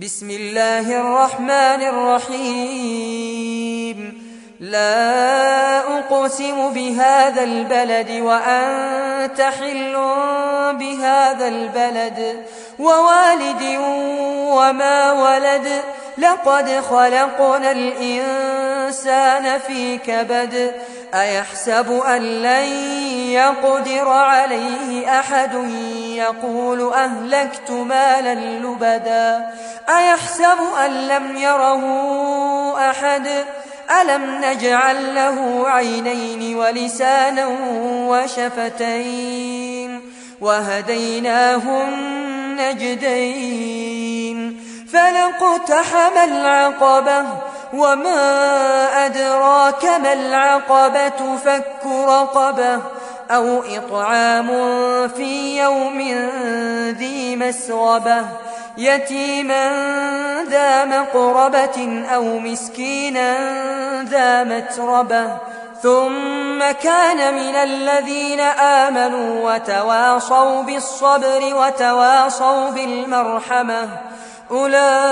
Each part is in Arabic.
بسم الله الرحمن الرحيم. لا أقسم بهذا البلد وأنت حل بهذا البلد ووالد وما ولد لقد خلقنا الإنسان في كبد أيحسب أن لن يقدر عليه أحد يقول أهلكت مالا لبدا أيحسب أن لم يره أحد ألم نجعل له عينين ولسانا وشفتين وهديناه النجدين فلاقتحم العقبة وما أدراك ما العقبة فك رقبة أو إطعام في يوم ذي مسغبة يتيما ذا مقربة أو مسكينا ذا متربة ثم كان من الذين آمنوا وتواصوا بالصبر وتواصوا بالمرحمة أولئك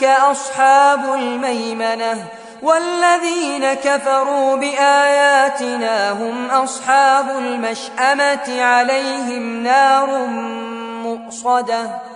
أصحاب الميمنة والذين كفروا بآياتنا هم أصحاب المشأمة عليهم نار مؤصدة